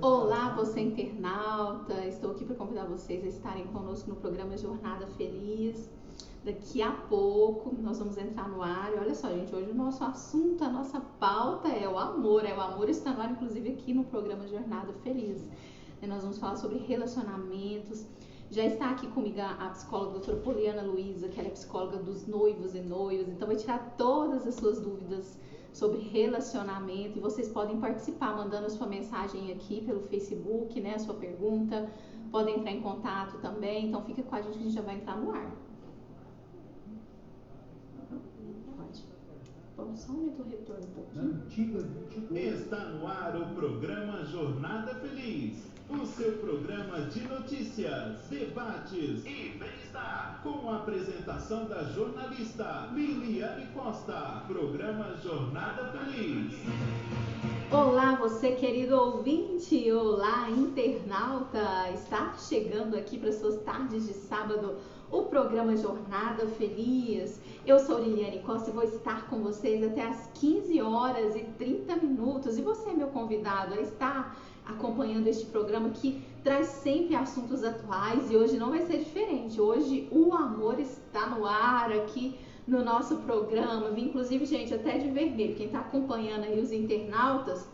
Olá, você internauta! Estou aqui para convidar vocês a estarem conosco no programa Jornada Feliz. Daqui a pouco nós vamos entrar no ar. E olha só, gente, hoje o nosso assunto, a nossa pauta é o amor. O amor está no ar, inclusive, aqui no programa Jornada Feliz. E nós vamos falar sobre relacionamentos. Já está aqui comigo a psicóloga doutora Poliana Luiza, que ela é psicóloga dos noivos e noivas. Então vai tirar todas as suas dúvidas sobre relacionamento, e vocês podem participar mandando a sua mensagem aqui pelo Facebook, né, a sua pergunta, podem entrar em contato também, então fica com a gente que a gente já vai entrar no ar. Pode. Vamos só aumentar o retorno um pouquinho. Está no ar o programa Jornada Feliz, o seu programa de notícias, debates e bem-estar, com a apresentação da jornalista Liliane Costa. Programa Jornada Feliz. Olá, você querido ouvinte, olá internauta, está chegando aqui para suas tardes de sábado o programa Jornada Feliz. Eu sou Liliane Costa e vou estar com vocês até às 15 horas e 30 minutos. E você é meu convidado a estar acompanhando este programa que traz sempre assuntos atuais, e hoje não vai ser diferente. Hoje o amor está no ar aqui no nosso programa. Vim, inclusive, gente, até de vermelho, quem está acompanhando aí os internautas.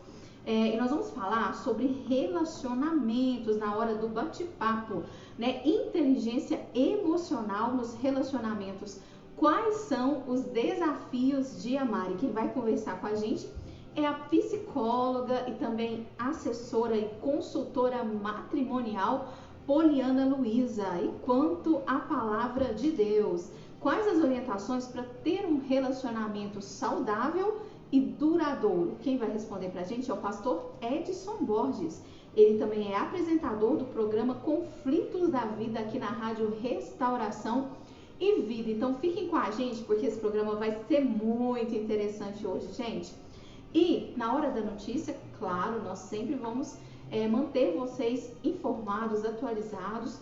E nós vamos falar sobre relacionamentos na hora do bate-papo, né? Inteligência emocional nos relacionamentos. Quais são os desafios de amar? E quem vai conversar com a gente é a psicóloga e também assessora e consultora matrimonial Poliana Luiza. E quanto à palavra de Deus, quais as orientações para ter um relacionamento saudável e duradouro? Quem vai responder para a gente é o pastor Edson Borges. Ele também é apresentador do programa Conflitos da Vida aqui na Rádio Restauração e Vida. Então fiquem com a gente porque esse programa vai ser muito interessante hoje, gente. E na hora da notícia, claro, nós sempre vamos manter vocês informados, atualizados.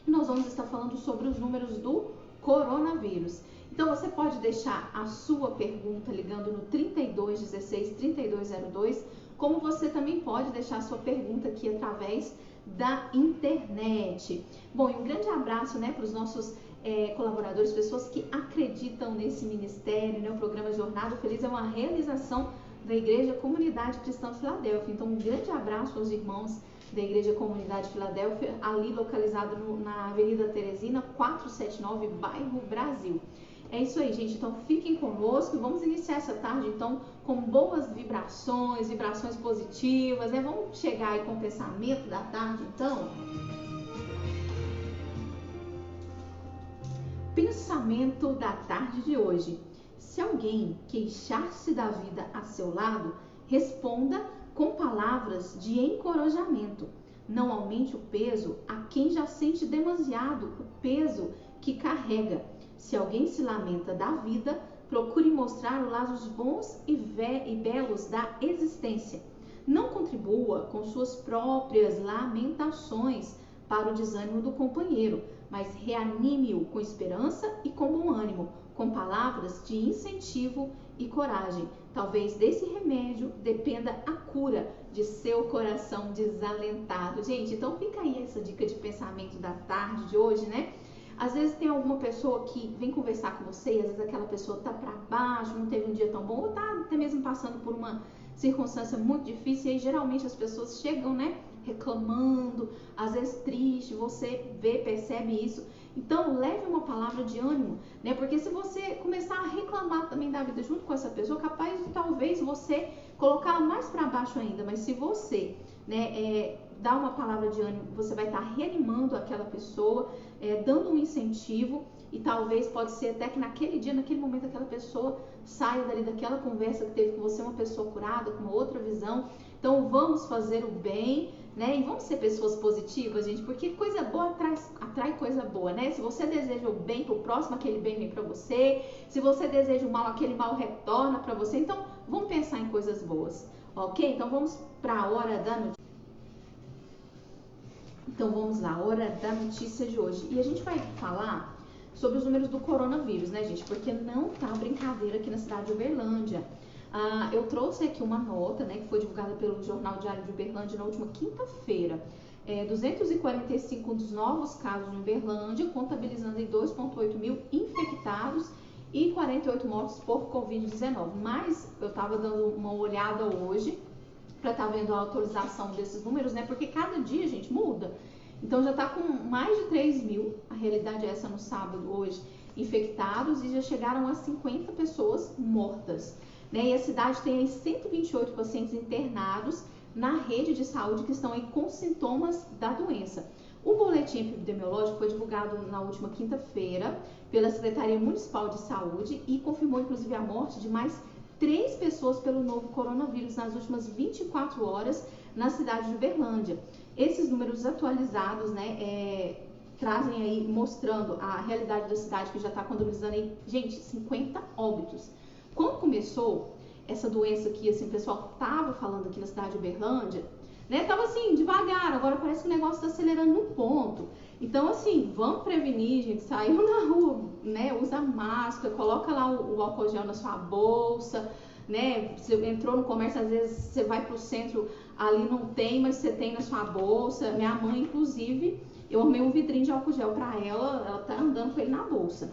Nós vamos estar falando sobre os números do coronavírus. Então você pode deixar a sua pergunta ligando no 3216-3202, como você também pode deixar a sua pergunta aqui através da internet. Bom, e um grande abraço, né, para os nossos colaboradores, pessoas que acreditam nesse ministério, né? O programa Jornada Feliz é uma realização da Igreja Comunidade Cristã Filadélfia. Então, um grande abraço aos irmãos da Igreja Comunidade Filadélfia, ali localizado na Avenida Teresina, 479, bairro Brasil. É isso aí, gente. Então, fiquem conosco e vamos iniciar essa tarde, então, com boas vibrações positivas, né? Vamos chegar aí com o pensamento da tarde, então. Pensamento da tarde de hoje. Se alguém queixar-se da vida a seu lado, responda com palavras de encorajamento. Não aumente o peso a quem já sente demasiado o peso que carrega. Se alguém se lamenta da vida, procure mostrar os lados bons e belos da existência. Não contribua com suas próprias lamentações para o desânimo do companheiro, mas reanime-o com esperança e com bom ânimo, com palavras de incentivo e coragem. Talvez desse remédio dependa a cura de seu coração desalentado. Gente, então fica aí essa dica de pensamento da tarde de hoje, né? Às vezes tem alguma pessoa que vem conversar com você, e às vezes aquela pessoa tá para baixo, não teve um dia tão bom, ou tá até mesmo passando por uma circunstância muito difícil, e aí geralmente as pessoas chegam, né, reclamando, às vezes triste, você vê, percebe isso. Então, leve uma palavra de ânimo, né? Porque se você começar a reclamar também da vida junto com essa pessoa, capaz de talvez você colocá-la mais para baixo ainda. Mas se você, né, dar uma palavra de ânimo, você vai estar reanimando aquela pessoa, dando um incentivo, e talvez pode ser até que naquele dia, naquele momento, aquela pessoa saia dali daquela conversa que teve com você, uma pessoa curada, com uma outra visão. Então, vamos fazer o bem, né? E vamos ser pessoas positivas, gente, porque coisa boa atrai coisa boa, né? Se você deseja o bem pro próximo, aquele bem vem para você. Se você deseja o mal, aquele mal retorna para você. Então, vamos pensar em coisas boas, ok? Então, vamos para a hora da notícia. Então, vamos lá, hora da notícia de hoje. E a gente vai falar sobre os números do coronavírus, né, gente? Porque não tá brincadeira aqui na cidade de Uberlândia. Eu trouxe aqui uma nota, né, que foi divulgada pelo Jornal Diário de Uberlândia na última quinta-feira. 245 dos novos casos em Uberlândia, contabilizando em 2,8 mil infectados e 48 mortos por Covid-19. Mas eu estava dando uma olhada hoje para estar vendo a atualização desses números, né? Porque cada dia, gente, muda. Então já está com mais de 3 mil, a realidade é essa no sábado, hoje, infectados, e já chegaram a 50 pessoas mortas, né? E a cidade tem aí 128 pacientes internados na rede de saúde que estão aí com sintomas da doença. O boletim epidemiológico foi divulgado na última quinta-feira pela Secretaria Municipal de Saúde e confirmou inclusive a morte de mais 3 pessoas pelo novo coronavírus nas últimas 24 horas na cidade de Uberlândia. Esses números atualizados, né, trazem aí, mostrando a realidade da cidade, que já está contabilizando aí, gente, 50 óbitos. Quando começou essa doença aqui, assim, o pessoal tava falando aqui na cidade de Uberlândia, né, tava assim, devagar, agora parece que o negócio tá acelerando no ponto. Então, assim, vamos prevenir, gente, saiu na rua, né, usa máscara, coloca lá o álcool gel na sua bolsa, né, você entrou no comércio, às vezes você vai pro centro, ali não tem, mas você tem na sua bolsa. Minha mãe, inclusive, eu arrumei um vidrinho de álcool gel para ela tá andando com ele na bolsa.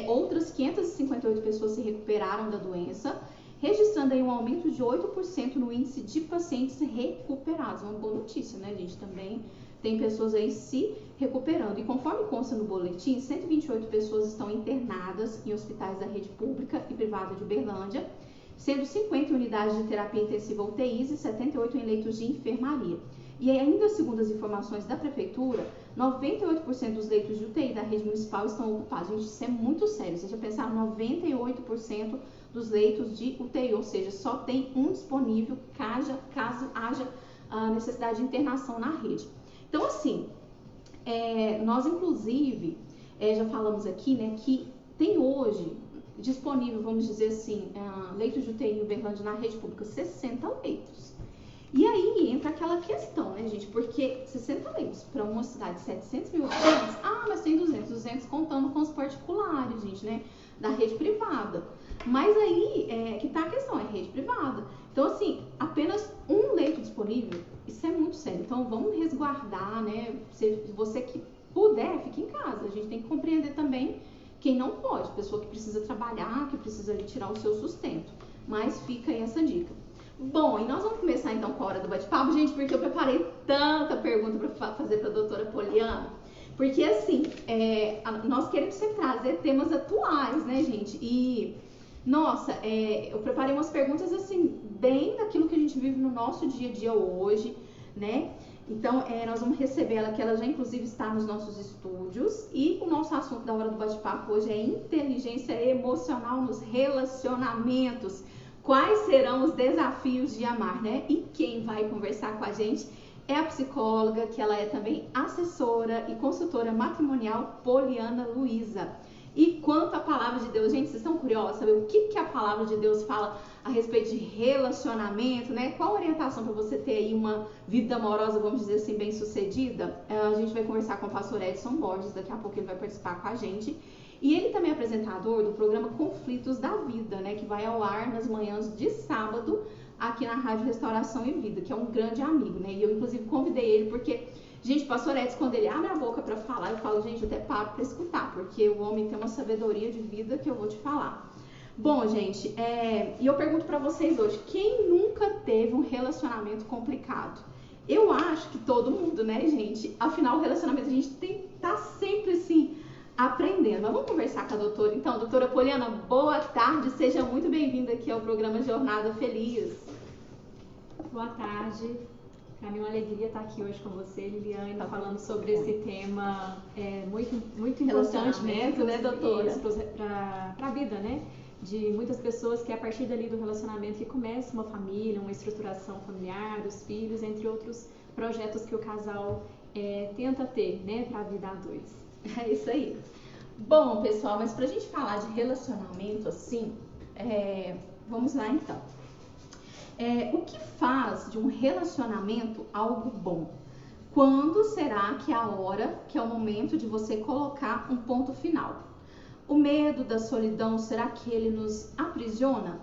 Outras 558 pessoas se recuperaram da doença, registrando aí um aumento de 8% no índice de pacientes recuperados. Uma boa notícia, né, gente? Também tem pessoas aí se recuperando. E conforme consta no boletim, 128 pessoas estão internadas em hospitais da rede pública e privada de Uberlândia, sendo 50 unidades de terapia intensiva UTIs e 78 em leitos de enfermaria. E ainda segundo as informações da Prefeitura, 98% dos leitos de UTI da rede municipal estão ocupados. Gente, isso é muito sério. Vocês já pensaram, 98% dos leitos de UTI, ou seja, só tem um disponível caso haja necessidade de internação na rede. Então, assim, nós inclusive já falamos aqui, né, que tem hoje disponível, vamos dizer assim, leitos de UTI em Uberlândia na rede pública, 60 leitos. E aí entra aquela questão, né, gente, porque 60 leitos para uma cidade de 700 mil habitantes, mas tem 200 contando com os particulares, gente, né, da rede privada. Mas aí que tá a questão, é rede privada. Então, assim, apenas um leito disponível, isso é muito sério. Então, vamos resguardar, né, se você que puder, fique em casa. A gente tem que compreender também quem não pode, pessoa que precisa trabalhar, que precisa ali tirar o seu sustento. Mas fica aí essa dica. Bom, e nós vamos começar então com a hora do bate-papo, gente, porque eu preparei tanta pergunta para fazer para a doutora Poliana, porque assim, nós queremos sempre trazer temas atuais, né, gente? E, nossa, eu preparei umas perguntas assim, bem daquilo que a gente vive no nosso dia a dia hoje, né? Então, nós vamos receber ela, que ela já inclusive está nos nossos estúdios, e o nosso assunto da hora do bate-papo hoje é inteligência emocional nos relacionamentos. Quais serão os desafios de amar, né? E quem vai conversar com a gente é a psicóloga, que ela é também assessora e consultora matrimonial, Poliana Luiza. E quanto à palavra de Deus, gente, vocês estão curiosos saber o que a palavra de Deus fala a respeito de relacionamento, né? Qual a orientação para você ter aí uma vida amorosa, vamos dizer assim, bem sucedida? A gente vai conversar com o pastor Edson Borges, daqui a pouco ele vai participar com a gente. E ele também é apresentador do programa Conflitos da Vida, né, que vai ao ar nas manhãs de sábado aqui na Rádio Restauração e Vida, que é um grande amigo, né? E eu inclusive convidei ele porque, gente, o pastor Edson, quando ele abre a boca para falar, eu falo, gente, eu até paro para escutar, porque o homem tem uma sabedoria de vida que eu vou te falar. Bom, gente, e eu pergunto para vocês hoje, quem nunca teve um relacionamento complicado? Eu acho que todo mundo, né, gente? Afinal, o relacionamento a gente tá sempre assim, aprendendo. Mas vamos conversar com a doutora. Então, doutora Poliana, boa tarde, seja muito bem-vinda aqui ao programa Jornada Feliz. Boa tarde, para mim é uma alegria estar aqui hoje com você, Liliane, falando sobre esse tema muito importante, né, doutora? Para a vida, né, de muitas pessoas que a partir dali do relacionamento que começa uma família, uma estruturação familiar, dos filhos, entre outros projetos que o casal tenta ter, né, para a vida a dois. É isso aí. Bom, pessoal, mas pra gente falar de relacionamento assim, vamos lá então. O que faz de um relacionamento algo bom? Quando será que é a hora, que é o momento de você colocar um ponto final? O medo da solidão, será que ele nos aprisiona?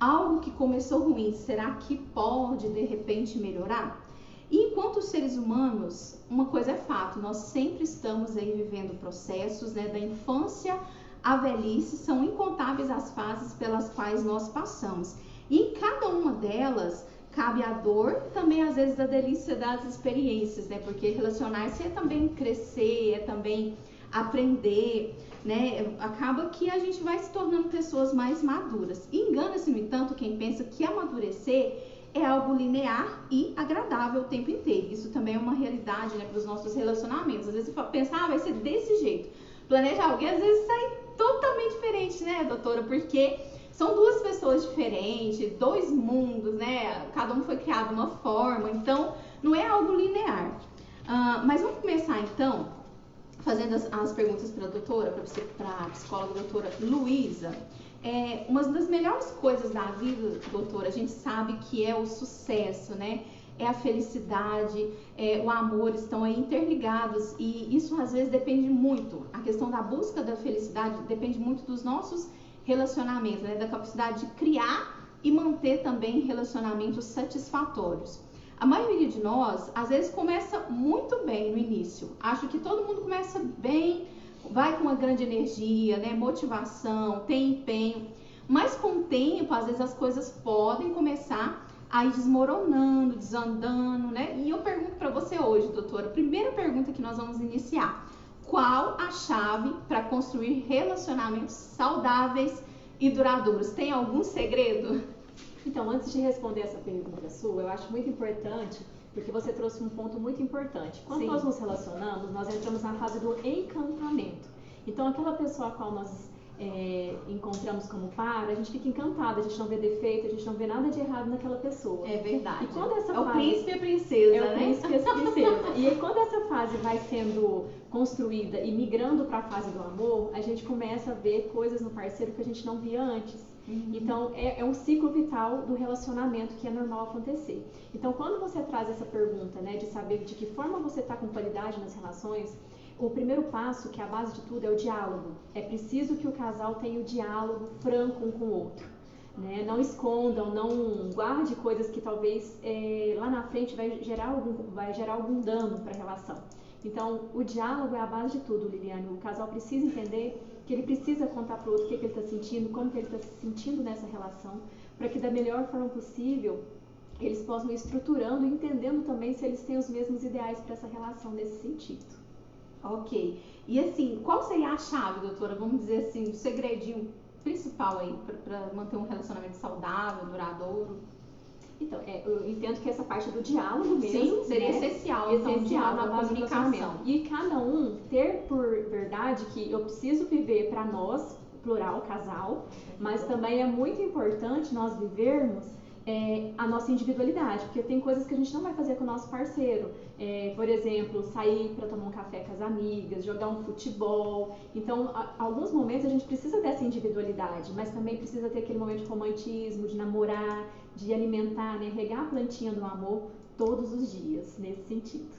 algo que começou ruim, será que pode de repente melhorar? E enquanto seres humanos, uma coisa é fato, nós sempre estamos aí vivendo processos, né, da infância à velhice, são incontáveis as fases pelas quais nós passamos. E em cada uma delas cabe a dor, também às vezes a delícia das experiências, né? Porque relacionar-se é também crescer, é também aprender, né? Acaba que a gente vai se tornando pessoas mais maduras. E engana-se, no entanto, quem pensa que amadurecer é algo linear e agradável o tempo inteiro. Isso também é uma realidade, né, para os nossos relacionamentos. Às vezes você pensa, vai ser desse jeito. Planejar alguém, às vezes sai totalmente diferente, né, doutora? Porque são duas pessoas diferentes, dois mundos, né? Cada um foi criado de uma forma, então não é algo linear. Mas vamos começar então fazendo as perguntas para a doutora, para a psicóloga doutora Luísa. Uma das melhores coisas da vida, doutora, a gente sabe que é o sucesso, né? É a felicidade, o amor estão aí interligados e isso às vezes depende muito. A questão da busca da felicidade depende muito dos nossos relacionamentos, né? Da capacidade de criar e manter também relacionamentos satisfatórios. A maioria de nós, às vezes, começa muito bem no início. Acho que todo mundo começa bem, vai com uma grande energia, né? Motivação, tem empenho. Mas com o tempo, às vezes, as coisas podem começar a ir desmoronando, desandando, né? E eu pergunto para você hoje, doutora, a primeira pergunta que nós vamos iniciar. Qual a chave para construir relacionamentos saudáveis e duradouros? Tem algum segredo? Então, antes de responder essa pergunta sua, eu acho muito importante, porque você trouxe um ponto muito importante. Quando nós nos relacionamos, nós entramos na fase do encantamento. Então, aquela pessoa a qual nós encontramos como par, a gente fica encantada, a gente não vê defeito, a gente não vê nada de errado naquela pessoa. É verdade. E quando essa o príncipe e a princesa, né? É o príncipe e a princesa. E aí, quando essa fase vai sendo construída e migrando para a fase do amor, a gente começa a ver coisas no parceiro que a gente não via antes. Então, é um ciclo vital do relacionamento que é normal acontecer. Então, quando você traz essa pergunta, né, de saber de que forma você está com qualidade nas relações, o primeiro passo, que é a base de tudo, é o diálogo. É preciso que o casal tenha o diálogo franco um com o outro. Né? Não escondam, não guarde coisas que talvez lá na frente vai gerar algum dano para a relação. Então, o diálogo é a base de tudo, Liliane. O casal precisa entender que ele precisa contar para o outro o que ele está sentindo, como que ele está se sentindo nessa relação, para que da melhor forma possível eles possam ir estruturando e entendendo também se eles têm os mesmos ideais para essa relação nesse sentido. Ok. E assim, qual seria a chave, doutora? Vamos dizer assim, o segredinho principal aí para manter um relacionamento saudável, duradouro? Então, eu entendo que essa parte do diálogo mesmo, sim, seria essencial, essencial na comunicação. E cada um ter por verdade que eu preciso viver para nós, plural, casal, mas também é muito importante nós vivermos a nossa individualidade, porque tem coisas que a gente não vai fazer com o nosso parceiro. Por exemplo, sair para tomar um café com as amigas, jogar um futebol. Então, alguns momentos a gente precisa dessa individualidade, mas também precisa ter aquele momento de romantismo, de namorar, de alimentar, né? Regar a plantinha do amor todos os dias, nesse sentido.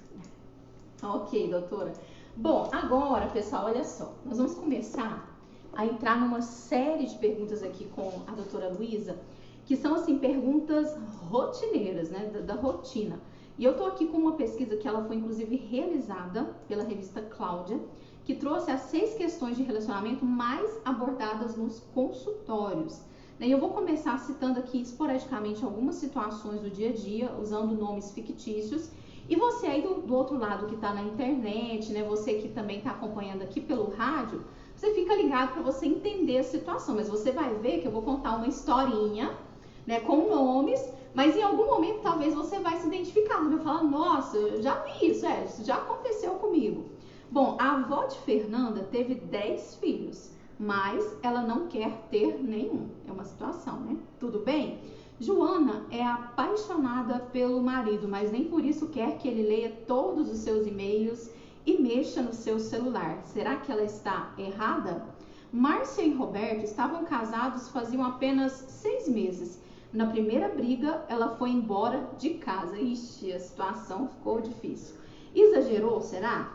Ok, doutora. Bom, agora, pessoal, olha só. Nós vamos começar a entrar numa série de perguntas aqui com a doutora Luísa, que são, assim, perguntas rotineiras, né, da rotina. E eu tô aqui com uma pesquisa que ela foi, inclusive, realizada pela revista Cláudia, que trouxe as 6 questões de relacionamento mais abordadas nos consultórios. E eu vou começar citando aqui esporadicamente algumas situações do dia a dia, usando nomes fictícios. E você aí do outro lado que está na internet, né, você que também está acompanhando aqui pelo rádio, você fica ligado para você entender a situação. Mas você vai ver que eu vou contar uma historinha, né, com nomes, mas em algum momento talvez você vai se identificar, vai falar, nossa, eu já vi isso, isso já aconteceu comigo. Bom, a avó de Fernanda teve 10 filhos, mas ela não quer ter nenhum. É uma situação, né? Tudo bem? Joana é apaixonada pelo marido, mas nem por isso quer que ele leia todos os seus e-mails e mexa no seu celular. Será que ela está errada? Márcia e Roberto estavam casados faziam apenas 6 meses. Na primeira briga, ela foi embora de casa. Ixi, a situação ficou difícil. Exagerou, será?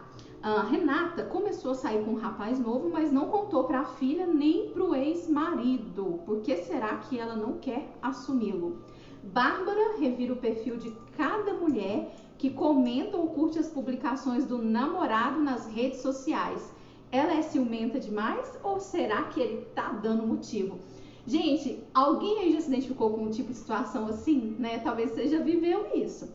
A Renata começou a sair com um rapaz novo, mas não contou para a filha nem para o ex-marido. Por que será que ela não quer assumi-lo? Bárbara revira o perfil de cada mulher que comenta ou curte as publicações do namorado nas redes sociais. Ela é ciumenta demais ou será que ele tá dando motivo? Gente, alguém aí já se identificou com um tipo de situação assim, né? Talvez você já viveu isso.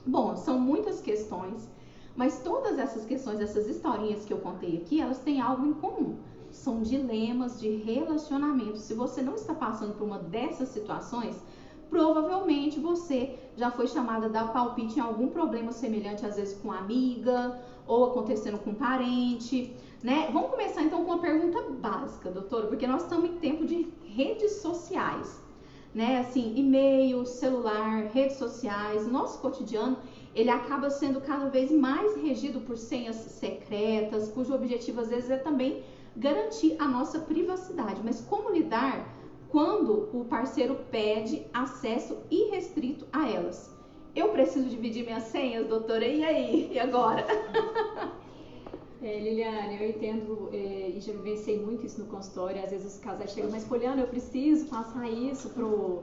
Bom, são muitas questões, mas todas essas questões, essas historinhas que eu contei aqui, elas têm algo em comum. São dilemas de relacionamento. Se você não está passando por uma dessas situações, provavelmente você já foi chamada a dar palpite em algum problema semelhante, às vezes com amiga ou acontecendo com parente, né? Vamos começar então com uma pergunta básica, doutora, porque nós estamos em tempo de redes sociais, né? Assim, e-mail, celular, redes sociais, nosso cotidiano, ele acaba sendo cada vez mais regido por senhas secretas, cujo objetivo às vezes é também garantir a nossa privacidade. Mas como lidar quando o parceiro pede acesso irrestrito a elas? Eu preciso dividir minhas senhas, doutora? E aí? E agora? Liliane, eu entendo e já vivenciei muito isso no consultório. Às vezes os casais chegam, mas Poliana, eu preciso passar isso pro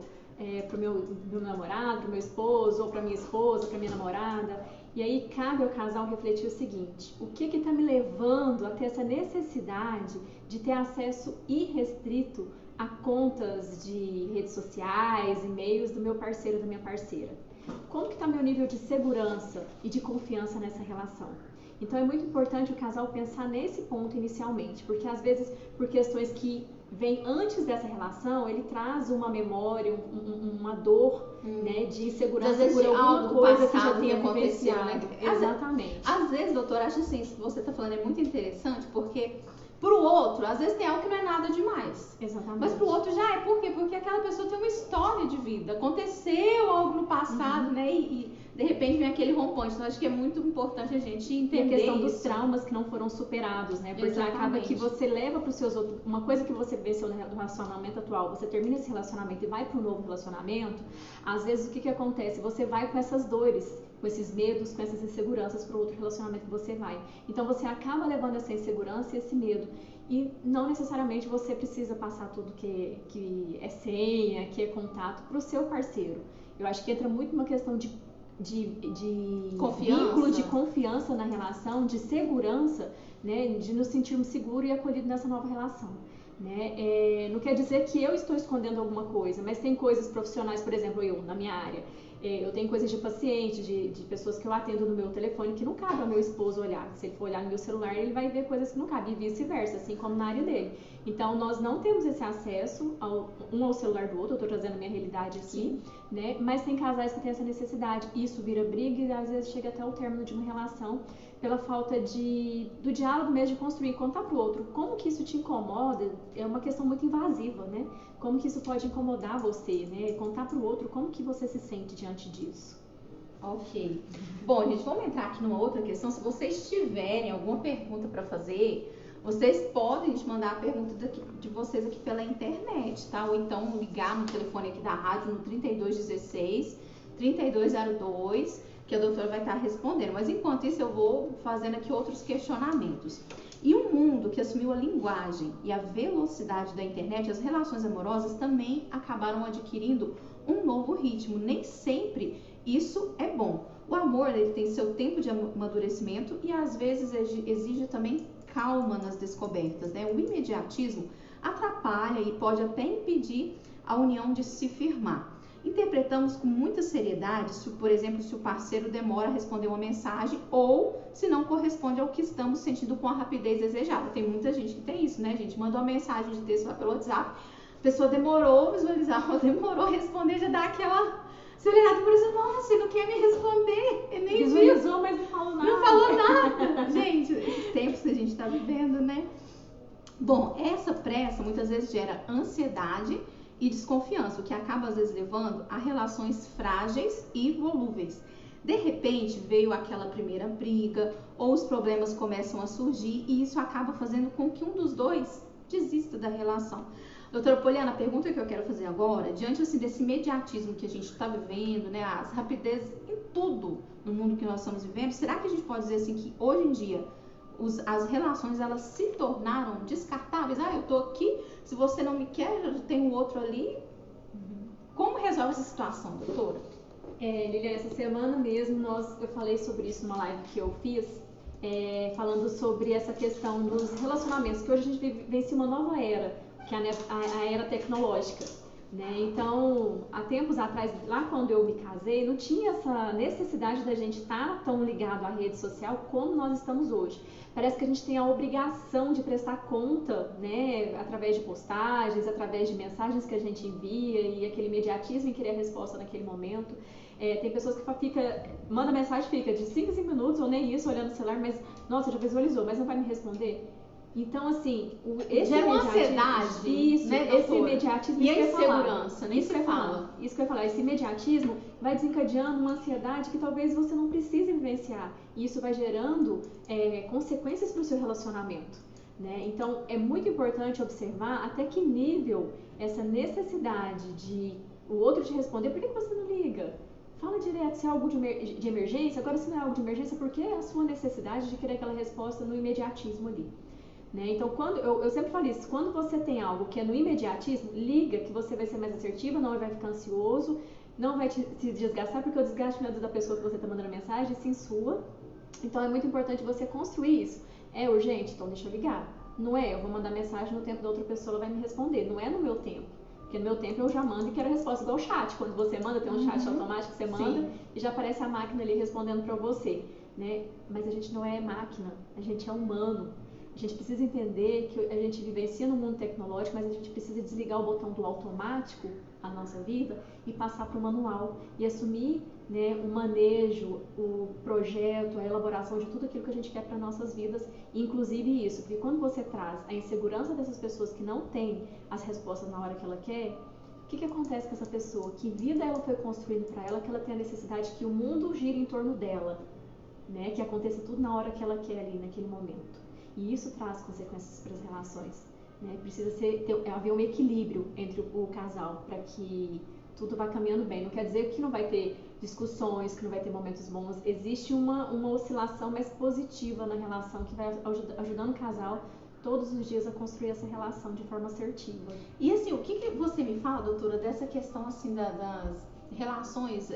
meu namorado, pro meu esposo, ou pra minha esposa, pra minha namorada. E aí cabe ao casal refletir o seguinte: o que está me levando a ter essa necessidade de ter acesso irrestrito a contas de redes sociais, e-mails do meu parceiro, da minha parceira? Como que está meu nível de segurança e de confiança nessa relação? Então é muito importante o casal pensar nesse ponto inicialmente, porque às vezes por questões que vêm antes dessa relação, ele traz uma memória, uma dor, né, de insegurança por alguma coisa que já tenha acontecido, né? Exatamente. Às vezes, doutora, acho assim, isso que você está falando é muito interessante, porque pro outro, às vezes tem algo que não é nada demais. Exatamente. Mas pro outro já é. Por quê? Porque aquela pessoa tem uma história de vida. Aconteceu algo no passado, né? E de repente vem aquele rompante. Então acho que é muito importante a gente entender a questão isso. Dos traumas que não foram superados, né? Porque acaba que você leva para os seus outros... Uma coisa que você vê no relacionamento atual, você termina esse relacionamento e vai para um novo relacionamento, às vezes o que acontece? Você vai com essas dores, com esses medos, com essas inseguranças para o outro relacionamento que você vai. Então você acaba levando essa insegurança e esse medo. E não necessariamente você precisa passar tudo que é senha, que é contato para o seu parceiro. Eu acho que entra muito uma questão de vínculo, de confiança na relação, de segurança, né, de nos sentirmos seguros e acolhidos nessa nova relação. Né? Não quer dizer que eu estou escondendo alguma coisa, mas tem coisas profissionais, por exemplo, eu, na minha área, eu tenho coisas de paciente, de pessoas que eu atendo no meu telefone que não cabe ao meu esposo olhar. Se ele for olhar no meu celular, ele vai ver coisas que não cabem, e vice-versa, assim como na área dele. Então, nós não temos esse acesso um ao celular do outro, eu estou trazendo a minha realidade aqui, né? Mas tem casais que têm essa necessidade. Isso vira briga e às vezes chega até o término de uma relação pela falta do diálogo mesmo, de construir, contar para o outro. Como que isso te incomoda é uma questão muito invasiva, né? Como que isso pode incomodar você, né? Contar para o outro como que você se sente diante disso. Ok. Bom, gente, vamos entrar aqui numa outra questão. Se vocês tiverem alguma pergunta para fazer, vocês podem mandar a pergunta de vocês aqui pela internet, tá? Ou então ligar no telefone aqui da rádio no 3216 3202, que a doutora vai estar respondendo. Mas enquanto isso, eu vou fazendo aqui outros questionamentos. E um mundo que assumiu a linguagem e a velocidade da internet, as relações amorosas também acabaram adquirindo um novo ritmo. Nem sempre isso é bom. O amor, ele tem seu tempo de amadurecimento e às vezes exige também calma nas descobertas, né? O imediatismo atrapalha e pode até impedir a união de se firmar. Interpretamos com muita seriedade, por exemplo, se o parceiro demora a responder uma mensagem ou se não corresponde ao que estamos sentindo com a rapidez desejada. Tem muita gente que tem isso, né, gente? Manda uma mensagem de texto lá pelo WhatsApp, a pessoa demorou a visualizar, ou demorou a responder, já dá aquela acelerada, por isso, nossa, ele não quer me responder, ele nem visualizou, mas não falou nada. Não falou nada. Gente, esses tempos que a gente está vivendo, né? Bom, essa pressa muitas vezes gera ansiedade e desconfiança, o que acaba às vezes levando a relações frágeis e volúveis. De repente veio aquela primeira briga ou os problemas começam a surgir e isso acaba fazendo com que um dos dois desista da relação. Doutora Poliana, a pergunta que eu quero fazer agora, diante assim, desse imediatismo que a gente está vivendo, né, as rapidezes em tudo no mundo que nós estamos vivendo, será que a gente pode dizer assim que hoje em dia as relações elas se tornaram descartáveis? Eu tô aqui, se você não me quer, eu tenho outro ali. Como resolve essa situação, doutora? Lilian, essa semana mesmo eu falei sobre isso numa live que eu fiz, falando sobre essa questão dos relacionamentos, que hoje a gente vivencia uma nova era, que é a era tecnológica. Né? Então, há tempos atrás, lá quando eu me casei, não tinha essa necessidade da gente estar tão ligado à rede social como nós estamos hoje. Parece que a gente tem a obrigação de prestar conta, né, através de postagens, através de mensagens que a gente envia e aquele imediatismo em querer a resposta naquele momento. Tem pessoas que manda mensagem, fica de 5 em 5 minutos ou nem isso, olhando o celular, mas, nossa, já visualizou, mas não vai me responder? Então, assim, esse gera uma ansiedade, isso, né, esse imediatismo, e a insegurança, nem se fala. Isso que eu ia falar, esse imediatismo vai desencadeando uma ansiedade que talvez você não precise vivenciar. E isso vai gerando consequências para o seu relacionamento. Né? Então, é muito importante observar até que nível essa necessidade de o outro te responder, por que você não liga? Fala direto, se é algo de emergência. Agora, se não é algo de emergência, por que a sua necessidade de querer aquela resposta no imediatismo ali? Né? Então, eu sempre falo isso, quando você tem algo que é no imediatismo, liga que você vai ser mais assertiva, não vai ficar ansioso, não vai se desgastar, porque o desgaste não é da pessoa que você está mandando mensagem, sim sua. Então, é muito importante você construir isso. É urgente? Então deixa eu ligar. Não é, eu vou mandar mensagem no tempo da outra pessoa, ela vai me responder. Não é no meu tempo. Porque no meu tempo eu já mando e quero a resposta igual o chat. Quando você manda, tem um chat automático que você manda, sim, e já aparece a máquina ali respondendo para você. Né? Mas a gente não é máquina, a gente é humano. A gente precisa entender que a gente vivencia no mundo tecnológico, mas a gente precisa desligar o botão do automático, a nossa vida, e passar para o manual e assumir, né, o manejo, o projeto, a elaboração de tudo aquilo que a gente quer para nossas vidas, inclusive isso, porque quando você traz a insegurança dessas pessoas que não têm as respostas na hora que ela quer, o que acontece com essa pessoa? Que vida ela foi construindo para ela, que ela tem a necessidade que o mundo gire em torno dela, né, que aconteça tudo na hora que ela quer ali, naquele momento. E isso traz consequências para as relações. Né? Precisa haver um equilíbrio entre o casal para que tudo vá caminhando bem. Não quer dizer que não vai ter discussões, que não vai ter momentos bons. Existe uma oscilação mais positiva na relação que vai ajudando o casal todos os dias a construir essa relação de forma assertiva. E assim, o que você me fala, doutora, dessa questão assim das relações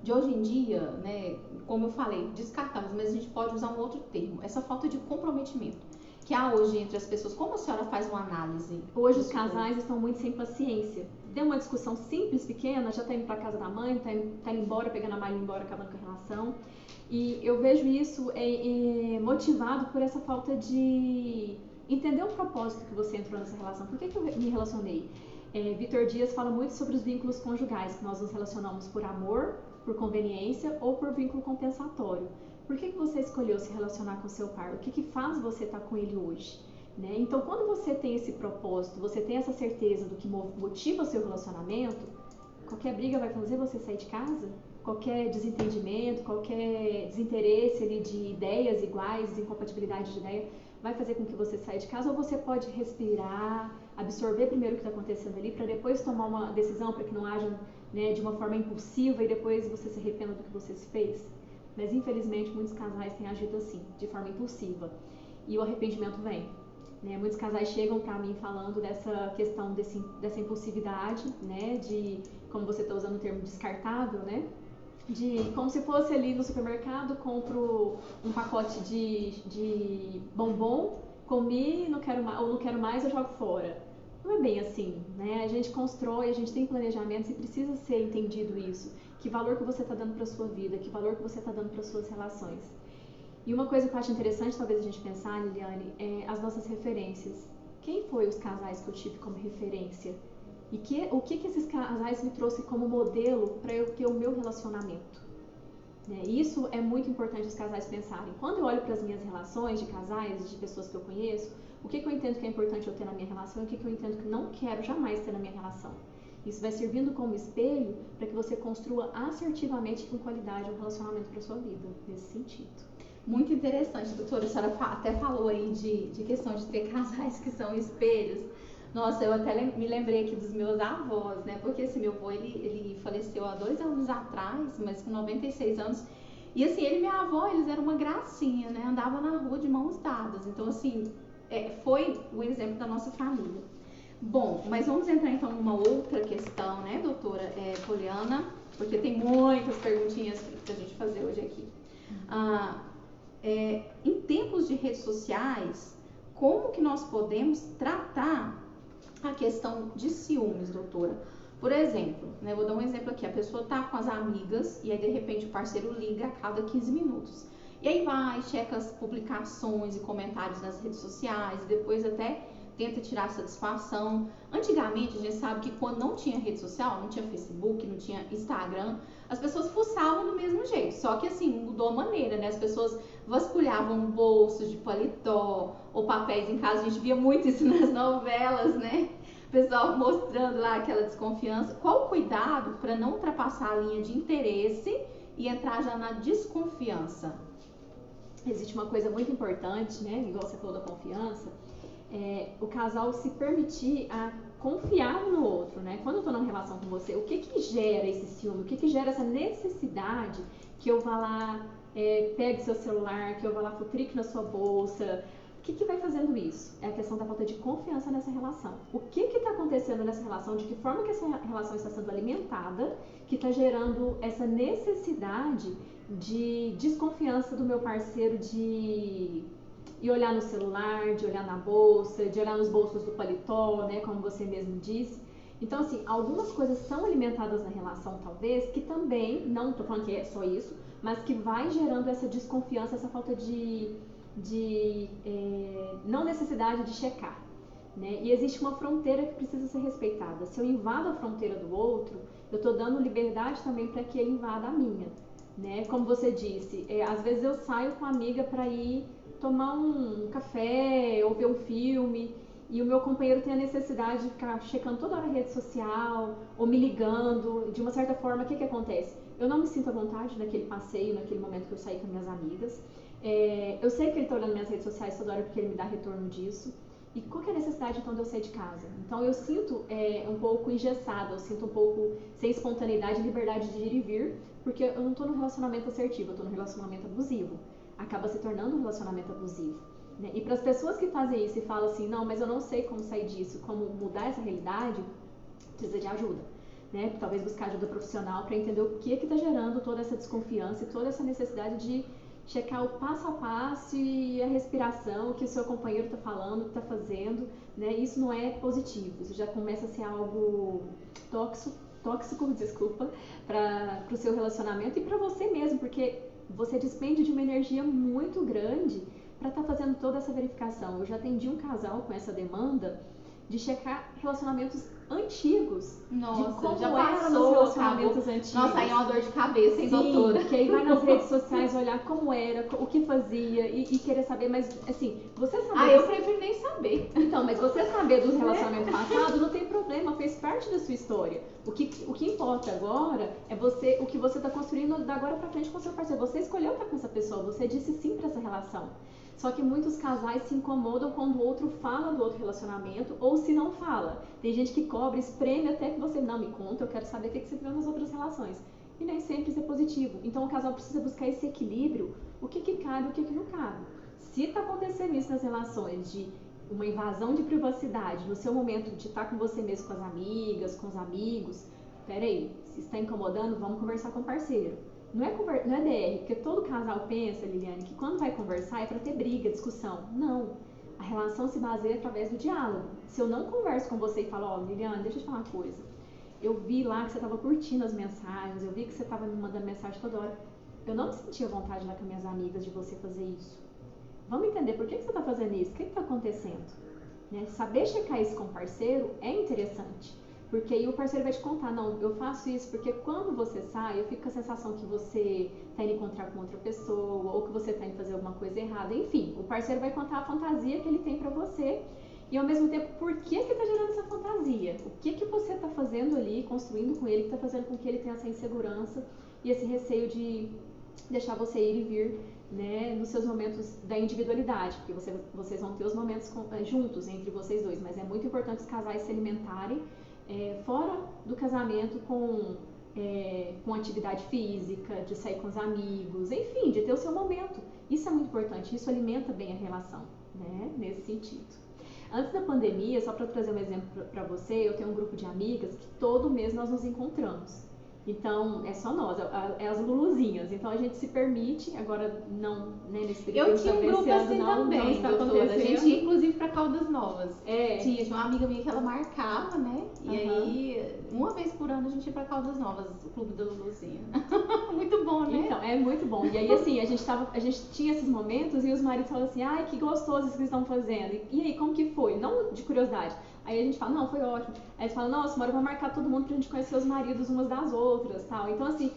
de hoje em dia, né, como eu falei, descartáveis, mas a gente pode usar um outro termo, essa falta de comprometimento que há hoje entre as pessoas. Como a senhora faz uma análise? Hoje os casais estão muito sem paciência. Tem uma discussão simples, pequena, já está indo para casa da mãe, está indo embora, pegando a mala e embora, acabando com a relação. E eu vejo isso motivado por essa falta de entender o propósito que você entrou nessa relação. Por que eu me relacionei? Vitor Dias fala muito sobre os vínculos conjugais, que nós nos relacionamos por amor, por conveniência ou por vínculo compensatório. Por que você escolheu se relacionar com seu par? O que faz você estar com ele hoje? Né? Então, quando você tem esse propósito, você tem essa certeza do que motiva o seu relacionamento, qualquer briga vai fazer você sair de casa? Qualquer desentendimento, qualquer desinteresse ali de ideias iguais, incompatibilidade de ideia, vai fazer com que você saia de casa, ou você pode respirar, absorver primeiro o que está acontecendo ali, para depois tomar uma decisão, para que não haja, né, de uma forma impulsiva e depois você se arrependa do que você se fez. Mas infelizmente muitos casais têm agido assim, de forma impulsiva, e o arrependimento vem. Né? Muitos casais chegam para mim falando dessa questão dessa impulsividade, né, de, como você está usando o termo descartável, né, de como se fosse ali no supermercado, compro um pacote de bombom, comi, não quero mais, ou não quero mais, eu jogo fora. Não é bem assim, né? A gente constrói, a gente tem planejamentos e precisa ser entendido isso. Que valor que você está dando para a sua vida, que valor que você está dando para as suas relações. E uma coisa que eu acho interessante, talvez a gente pensar, Liliane, é as nossas referências. Quem foi os casais que eu tive como referência? E o que esses casais me trouxe como modelo para eu ter o meu relacionamento? Né? Isso é muito importante os casais pensarem. Quando eu olho para as minhas relações de casais, de pessoas que eu conheço, o que eu entendo que é importante eu ter na minha relação e o que eu entendo que não quero jamais ter na minha relação. Isso vai servindo como espelho para que você construa assertivamente e com qualidade um relacionamento para a sua vida, nesse sentido. Muito interessante, doutora. A senhora até falou aí de questão de ter casais que são espelhos. Nossa, eu até me lembrei aqui dos meus avós, né? Porque esse meu avô, ele faleceu há 2 anos atrás, mas com 96 anos. E assim, ele e minha avó, eles eram uma gracinha, né? Andava na rua de mãos dadas. Então, assim, foi o exemplo da nossa família. Bom, mas vamos entrar então numa outra questão, né, doutora Poliana? Porque tem muitas perguntinhas pra gente fazer hoje aqui. Em tempos de redes sociais, como que nós podemos tratar a questão de ciúmes, doutora? Por exemplo, né, vou dar um exemplo aqui, a pessoa tá com as amigas e aí de repente o parceiro liga a cada 15 minutos. E aí vai, checa as publicações e comentários nas redes sociais e depois até tenta tirar satisfação. Antigamente, a gente sabe que quando não tinha rede social, não tinha Facebook, não tinha Instagram, as pessoas fuçavam do mesmo jeito. Só que assim, mudou a maneira, né? As pessoas vasculhavam bolsos de paletó ou papéis em casa. A gente via muito isso nas novelas, né? O pessoal mostrando lá aquela desconfiança. Qual o cuidado para não ultrapassar a linha de interesse e entrar já na desconfiança? Existe uma coisa muito importante, né? Igual você falou da confiança. O casal se permitir a confiar um no outro, né? Quando eu tô numa relação com você, o que gera esse ciúme? O que gera essa necessidade que eu vá lá, pegue seu celular, que eu vá lá, futrique na sua bolsa? O que vai fazendo isso? É a questão da falta de confiança nessa relação. O que está acontecendo nessa relação? De que forma que essa relação está sendo alimentada, que está gerando essa necessidade de desconfiança do meu parceiro de ir olhar no celular, de olhar na bolsa, de olhar nos bolsos do paletó, né, como você mesmo disse. Então, assim, algumas coisas são alimentadas na relação, talvez, que também, não estou falando que é só isso, mas que vai gerando essa desconfiança, essa falta de não necessidade de checar, né? E existe uma fronteira que precisa ser respeitada. Se eu invado a fronteira do outro, eu estou dando liberdade também para que ele invada a minha, né? Como você disse, às vezes eu saio com a amiga para ir tomar um café ou ver um filme e o meu companheiro tem a necessidade de ficar checando toda hora a rede social ou me ligando. De uma certa forma, o que acontece? Eu não me sinto à vontade naquele passeio, naquele momento que eu saí com minhas amigas. Eu sei que ele está olhando minhas redes sociais toda hora porque ele me dá retorno disso. E qual que é a necessidade então de eu sair de casa? Então eu sinto um pouco engessada, eu sinto um pouco sem espontaneidade e liberdade de ir e vir, porque eu não estou num relacionamento assertivo, eu estou num relacionamento abusivo. Acaba se tornando um relacionamento abusivo, né? E para as pessoas que fazem isso e falam assim, não, mas eu não sei como sair disso, como mudar essa realidade, precisa de ajuda, né? Talvez buscar ajuda profissional para entender o que está gerando toda essa desconfiança e toda essa necessidade de checar o passo a passo e a respiração, o que o seu companheiro está falando, o que está fazendo, né? Isso não é positivo, isso já começa a ser algo tóxico, desculpa, para o seu relacionamento e para você mesmo, porque você despende de uma energia muito grande para estar fazendo toda essa verificação. Eu já atendi um casal com essa demanda de checar relacionamentos antigos. Nossa, de como já eram os relacionamentos antigos. Nossa, aí é uma dor de cabeça, hein, Sim, doutora? que aí vai nas redes sociais olhar como era, o que fazia e querer saber, mas assim, você saber... eu prefiro nem saber. Então, mas você saber dos relacionamentos passados não tem problema, fez parte da sua história. O que importa agora é o que você está construindo da agora pra frente com o seu parceiro. Você escolheu estar com essa pessoa, você disse sim para essa relação. Só que muitos casais se incomodam quando o outro fala do outro relacionamento ou se não fala. Tem gente que cobra, espreme até que você não me conta, eu quero saber o que você viu nas outras relações. E nem sempre isso é positivo. Então o casal precisa buscar esse equilíbrio, o que cabe e o que não cabe. Se está acontecendo isso nas relações, de uma invasão de privacidade, no seu momento de estar com você mesmo, com as amigas, com os amigos, peraí, se está incomodando, vamos conversar com o parceiro. Não é DR, porque todo casal pensa, Liliane, que quando vai conversar é para ter briga, discussão. Não. A relação se baseia através do diálogo. Se eu não converso com você e falo, ó, Liliane, deixa eu te falar uma coisa. Eu vi lá que você estava curtindo as mensagens, eu vi que você estava me mandando mensagem toda hora. Eu não me sentia vontade lá com minhas amigas de você fazer isso. Vamos entender por que você está fazendo isso, o que está acontecendo. Né? Saber checar isso com o parceiro é interessante. Porque aí o parceiro vai te contar, não, eu faço isso porque quando você sai, eu fico com a sensação que você está indo encontrar com outra pessoa, ou que você está indo fazer alguma coisa errada. Enfim, o parceiro vai contar a fantasia que ele tem pra você e ao mesmo tempo, por que está gerando essa fantasia? O que você está fazendo ali, construindo com ele, que está fazendo com que ele tenha essa insegurança e esse receio de deixar você ir e vir, né, nos seus momentos da individualidade, porque vocês vão ter os momentos juntos entre vocês dois, mas é muito importante os casais se alimentarem fora do casamento com com atividade física, de sair com os amigos, enfim, de ter o seu momento. Isso é muito importante, isso alimenta bem a relação, né? Nesse sentido. Antes da pandemia, só para trazer um exemplo para você, eu tenho um grupo de amigas que todo mês nós nos encontramos. Então, é só nós, é as Luluzinhas. Então, a gente se permite, agora não, né, nesse período. Eu tinha um grupo assim também, não está doutora. A acontecendo. gente ia, inclusive, para Caldas Novas. Tinha uma amiga minha que ela marcava, né? E Uhum. aí, uma vez por ano, a gente ia para Caldas Novas, o clube da Luluzinha. Muito bom, né? Então, é muito bom. E aí, assim, a gente tinha esses momentos e os maridos falavam assim, ai, que gostoso isso que eles estão fazendo. E aí, como que foi? Não de curiosidade. Aí a gente fala, não, foi ótimo. Aí eles falam, nossa, Mora, vai marcar todo mundo pra gente conhecer os maridos umas das outras, tal. Então, assim,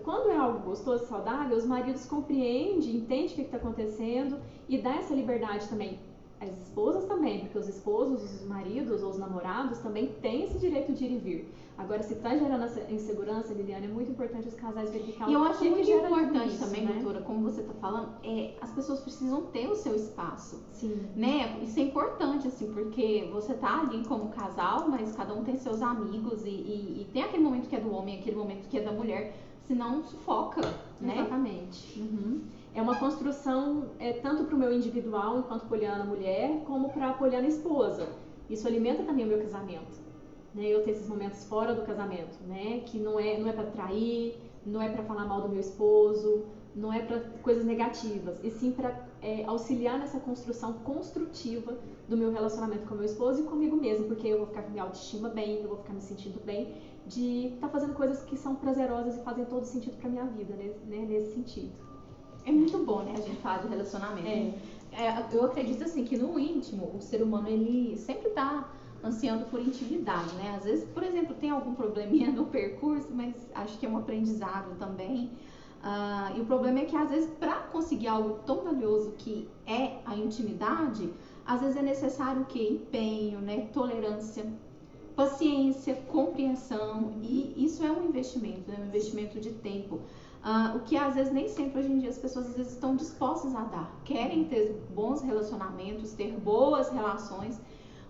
quando é algo gostoso, saudável, os maridos compreendem, entendem o que está acontecendo e dá essa liberdade também. As esposas também, porque os esposos, os maridos ou os namorados também têm esse direito de ir e vir. Agora, se está gerando essa insegurança, Liliana, é muito importante os casais verificarem. E eu acho muito importante isso, também, né? doutora, como você está falando, as pessoas precisam ter o seu espaço. Sim. Né? Isso é importante, assim, porque você tá ali como casal, mas cada um tem seus amigos e tem aquele momento que é do homem, aquele momento que é da mulher, senão sufoca, né? Exatamente. Uhum. É uma construção tanto para o meu individual, enquanto Poliana mulher, como para a Poliana esposa. Isso alimenta também o meu casamento. Né? Eu ter esses momentos fora do casamento, né? Que não é para trair, não é para falar mal do meu esposo, não é para coisas negativas, e sim para auxiliar nessa construção construtiva do meu relacionamento com o meu esposo e comigo mesmo, porque eu vou ficar com minha autoestima bem, eu vou ficar me sentindo bem de estar fazendo coisas que são prazerosas e fazem todo sentido para minha vida, né? Nesse sentido. É muito bom, né, a gente falar de relacionamento. Eu acredito, assim, que no íntimo, o ser humano, ele sempre tá ansiando por intimidade, né? Às vezes, por exemplo, tem algum probleminha no percurso, mas acho que é um aprendizado também. E o problema é que, às vezes, para conseguir algo tão valioso que é a intimidade, às vezes é necessário o quê? Empenho, né? Tolerância, paciência, compreensão, e isso é um investimento, né? Um investimento de tempo. O que às vezes nem sempre hoje em dia as pessoas às vezes estão dispostas a dar. Querem ter bons relacionamentos, ter boas relações,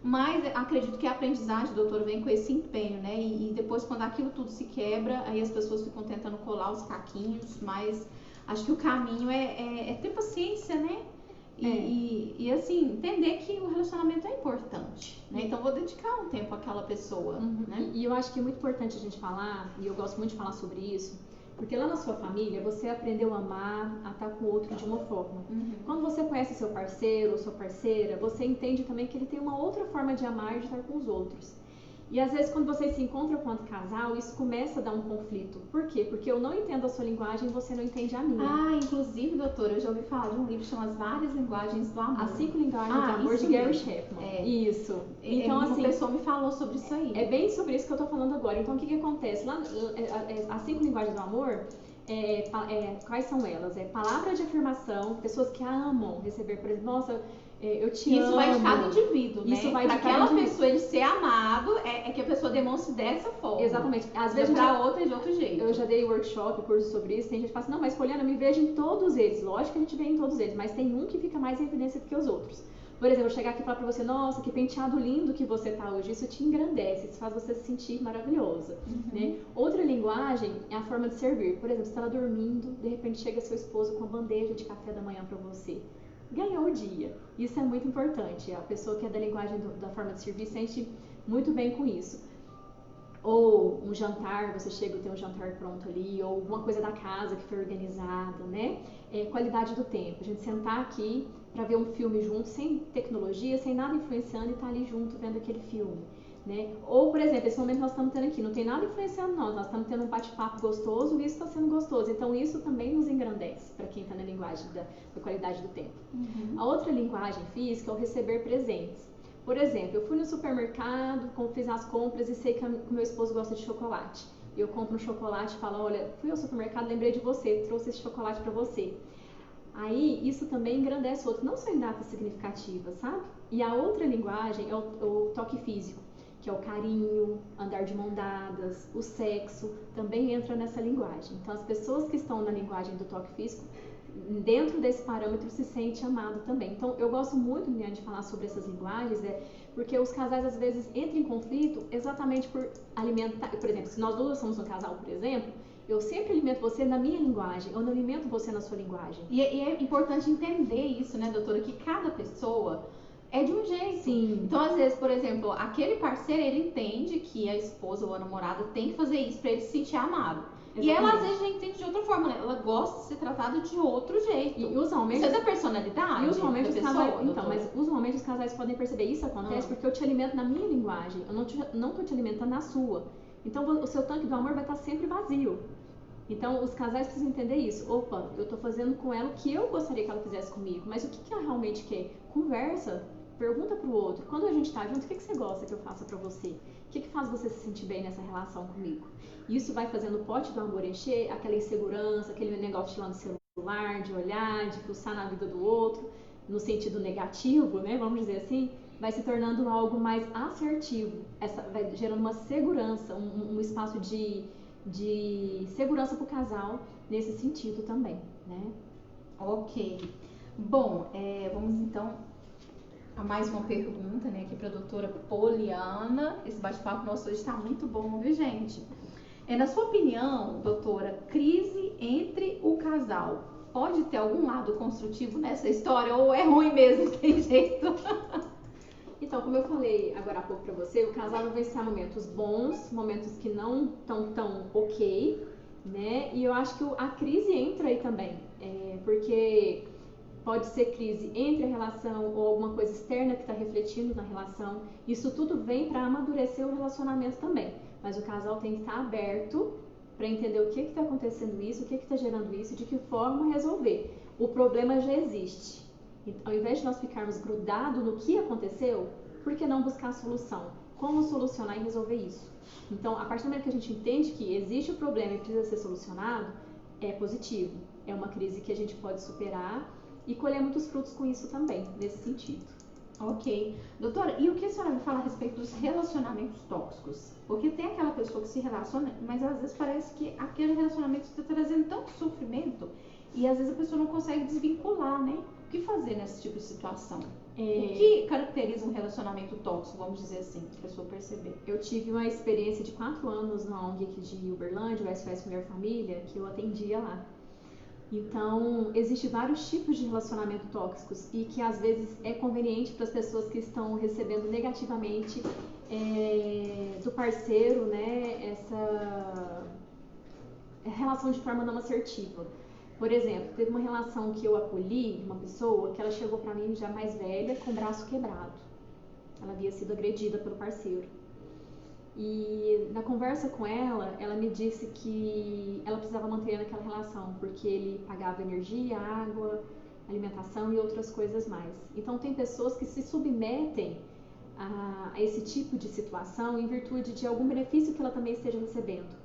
mas acredito que a aprendizagem, doutor, vem com esse empenho, né? E depois, quando aquilo tudo se quebra, aí as pessoas ficam tentando colar os caquinhos, mas acho que o caminho é ter paciência, né? E assim, entender que o relacionamento é importante, né? Então, vou dedicar um tempo àquela pessoa, né? E eu acho que é muito importante a gente falar, e eu gosto muito de falar sobre isso, porque lá na sua família, você aprendeu a amar, a estar com o outro de uma forma. Quando você conhece seu parceiro ou sua parceira, você entende também que ele tem uma outra forma de amar e de estar com os outros. E às vezes, quando vocês se encontram quanto casal, isso começa a dar um conflito. Por quê? Porque eu não entendo a sua linguagem e você não entende a minha. Inclusive, doutora, eu já ouvi falar de um livro chamado As Várias Linguagens do Amor. As 5 Linguagens do Amor, de Gary Chapman. Isso. Então, uma pessoa me falou sobre isso aí. É bem sobre isso que eu tô falando agora. Então, o que acontece? Lá, as 5 Linguagens do Amor, quais são elas? Palavra de afirmação, pessoas que amam receber, por exemplo, nossa, eu te amo. Isso vai de cada indivíduo, né? Isso vai de cada cada pessoa ele ser amado, é que a pessoa demonstre dessa forma. Exatamente. Às vezes pra outra é de outro jeito. Eu já dei workshop, curso sobre isso, tem gente que fala assim, não, mas Poliana, me vejo em todos eles. Lógico que a gente vê em todos eles, mas tem um que fica mais em evidência do que os outros. Por exemplo, eu chegar aqui e falar pra você, nossa, que penteado lindo que você tá hoje, isso te engrandece, isso faz você se sentir maravilhosa, né? Outra linguagem é a forma de servir. Por exemplo, você tá lá dormindo, de repente chega seu esposo com uma bandeja de café da manhã pra você. Ganhou o dia. Isso é muito importante. A pessoa que é da linguagem da forma de servir sente muito bem com isso. Ou um jantar, você chega e tem um jantar pronto ali, ou alguma coisa da casa que foi organizada, né? Qualidade do tempo. A gente sentar aqui para ver um filme junto, sem tecnologia, sem nada influenciando e estar ali junto vendo aquele filme, né? Ou, por exemplo, esse momento que nós estamos tendo aqui, não tem nada influenciando nós estamos tendo um bate-papo gostoso e isso está sendo gostoso. Então, isso também nos engrandece, para quem está na linguagem da qualidade do tempo. A outra linguagem física é o receber presentes. Por exemplo, eu fui no supermercado, fiz as compras e sei que o meu esposo gosta de chocolate. Eu compro um chocolate e falo, olha, fui ao supermercado, lembrei de você, trouxe esse chocolate para você. Aí, isso também engrandece o outro, não só em datas significativas, sabe? E a outra linguagem é o toque físico. que é o carinho, andar de mão dadas, o sexo, também entra nessa linguagem. Então, as pessoas que estão na linguagem do toque físico, dentro desse parâmetro, se sente amado também. Então, eu gosto muito, Liliane, de falar sobre essas linguagens, porque os casais, às vezes, entram em conflito exatamente por alimentar... Por exemplo, se nós duas somos um casal, por exemplo, eu sempre alimento você na minha linguagem, eu não alimento você na sua linguagem. E é importante entender isso, né, doutora, que cada pessoa é de um jeito. Sim. Então, às vezes, por exemplo, aquele parceiro, ele entende que a esposa ou a namorada tem que fazer isso pra ele se sentir amado. Exatamente. E ela, às vezes, já entende de outra forma, né? Ela gosta de ser tratada de outro jeito. E usualmente... Isso é da personalidade? E usualmente da os pessoa, casais... doutora? Então, mas usualmente os casais podem perceber isso acontece porque eu te alimento na minha linguagem. Eu não tô te alimentando na sua. Então, o seu tanque do amor vai estar sempre vazio. Então, os casais precisam entender isso. Opa, eu tô fazendo com ela o que eu gostaria que ela fizesse comigo. Mas o que ela realmente quer? Conversa. Pergunta pro outro. Quando a gente tá junto, o que você gosta que eu faça pra você? O que faz você se sentir bem nessa relação comigo? Isso vai fazendo o pote do amor encher, aquela insegurança, aquele negócio de lá no celular, de olhar, de fuçar na vida do outro, no sentido negativo, né? Vamos dizer assim, vai se tornando algo mais assertivo. Vai gerando uma segurança, um espaço de segurança pro casal nesse sentido também, né? Ok. Bom, vamos então a mais uma pergunta, né, aqui para a doutora Poliana. Esse bate-papo nosso hoje está muito bom, viu, gente? Na sua opinião, doutora, crise entre o casal pode ter algum lado construtivo nessa história ou é ruim mesmo, tem jeito? Então, como eu falei agora há pouco para você, o casal vai vivenciar momentos bons, momentos que não estão tão ok, né? E eu acho que a crise entra aí também, porque pode ser crise entre a relação ou alguma coisa externa que está refletindo na relação. Isso tudo vem para amadurecer o relacionamento também. Mas o casal tem que estar aberto para entender o que está acontecendo isso, o que está gerando isso e de que forma resolver. O problema já existe. Ao invés de nós ficarmos grudados no que aconteceu, por que não buscar a solução? Como solucionar e resolver isso? Então, a partir do momento que a gente entende que existe o problema e precisa ser solucionado, é positivo. É uma crise que a gente pode superar e colher muitos frutos com isso também, nesse sentido. Ok. Doutora, e o que a senhora me fala a respeito dos relacionamentos tóxicos? Porque tem aquela pessoa que se relaciona, mas às vezes parece que aquele relacionamento está trazendo tanto sofrimento e às vezes a pessoa não consegue desvincular, né? O que fazer nesse tipo de situação? O que caracteriza um relacionamento tóxico, vamos dizer assim, para a pessoa perceber? Eu tive uma experiência de 4 anos na ONG aqui de Uberlândia, o SOS Mulher Família, que eu atendia lá. Então, existem vários tipos de relacionamento tóxicos e que às vezes é conveniente para as pessoas que estão recebendo negativamente do parceiro, né, essa relação de forma não assertiva. Por exemplo, teve uma relação que eu acolhi, uma pessoa que ela chegou para mim já mais velha, com o braço quebrado. Ela havia sido agredida pelo parceiro. E na conversa com ela, ela me disse que ela precisava manter naquela relação, porque ele pagava energia, água, alimentação e outras coisas mais. Então tem pessoas que se submetem a esse tipo de situação em virtude de algum benefício que ela também esteja recebendo.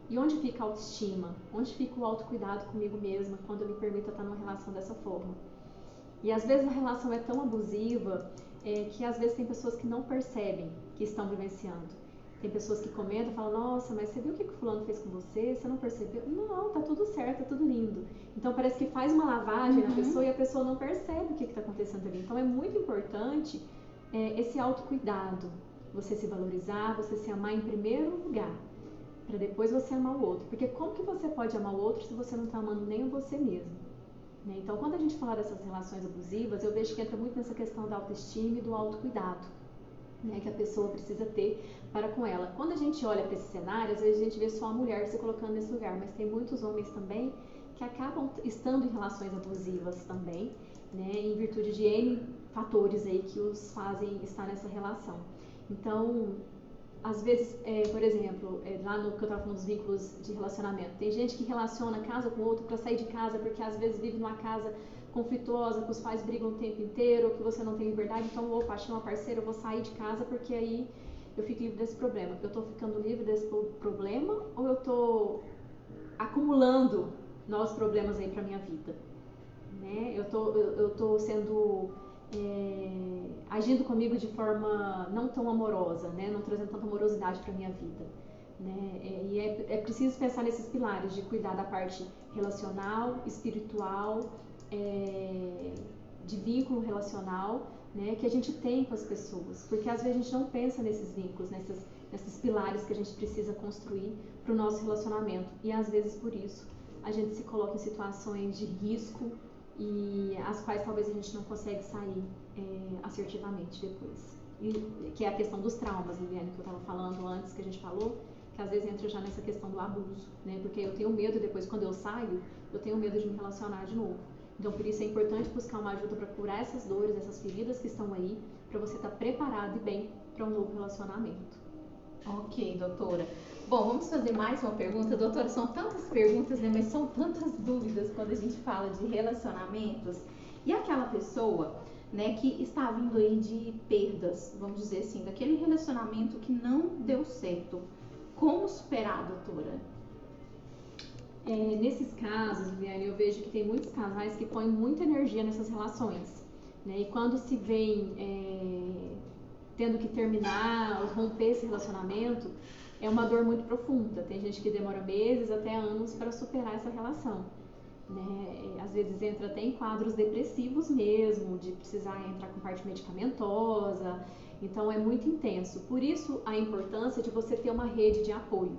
E onde fica a autoestima? Onde fica o autocuidado comigo mesma quando eu me permito estar numa relação dessa forma? E às vezes a relação é tão abusiva que às vezes tem pessoas que não percebem que estão vivenciando. Tem pessoas que comentam e falam, nossa, mas você viu o que o fulano fez com você? Você não percebeu? Não, tá tudo certo, tá tudo lindo. Então parece que faz uma lavagem na pessoa e a pessoa não percebe o que está acontecendo ali. Então é muito importante esse autocuidado. Você se valorizar, você se amar em primeiro lugar, para depois você amar o outro. Porque como que você pode amar o outro se você não está amando nem você mesmo? Né? Então quando a gente fala dessas relações abusivas, eu vejo que entra muito nessa questão da autoestima e do autocuidado, né, que a pessoa precisa ter para com ela. Quando a gente olha para esse cenário, às vezes a gente vê só a mulher se colocando nesse lugar, mas tem muitos homens também que acabam estando em relações abusivas também, né, em virtude de N fatores aí que os fazem estar nessa relação. Então, às vezes, por exemplo, lá no que eu estava falando dos vínculos de relacionamento, tem gente que relaciona casa com outro para sair de casa, porque às vezes vive numa casa conflituosa, que os pais brigam o tempo inteiro, que você não tem liberdade, então, opa, achei uma parceira, eu vou sair de casa porque aí eu fico livre desse problema. Eu tô ficando livre desse problema ou eu tô acumulando novos problemas aí pra minha vida? Né? Eu tô sendo agindo comigo de forma não tão amorosa, né? Não trazendo tanta amorosidade para minha vida, né? E é preciso pensar nesses pilares de cuidar da parte relacional, espiritual, de vínculo relacional, né? Que a gente tem com as pessoas, porque às vezes a gente não pensa nesses vínculos, nesses pilares que a gente precisa construir para o nosso relacionamento, e às vezes por isso a gente se coloca em situações de risco e as quais talvez a gente não consegue sair assertivamente depois. E, que é a questão dos traumas, Liliane, que eu estava falando antes, que a gente falou, que às vezes entra já nessa questão do abuso, né? Porque eu tenho medo depois, quando eu saio, eu tenho medo de me relacionar de novo. Então, por isso é importante buscar uma ajuda para curar essas dores, essas feridas que estão aí, para você estar preparado e bem para um novo relacionamento. Ok, doutora. Bom, vamos fazer mais uma pergunta. Doutora, são tantas perguntas, né? Mas são tantas dúvidas quando a gente fala de relacionamentos. E aquela pessoa, né, que está vindo aí de perdas, vamos dizer assim, daquele relacionamento que não deu certo. Como superar, doutora? Nesses casos, Viviane, eu vejo que tem muitos casais que põem muita energia nessas relações, né? E quando se vem tendo que terminar ou romper esse relacionamento, é uma dor muito profunda. Tem gente que demora meses até anos para superar essa relação, né? Às vezes entra até em quadros depressivos mesmo, de precisar entrar com parte medicamentosa. Então é muito intenso. Por isso a importância de você ter uma rede de apoio,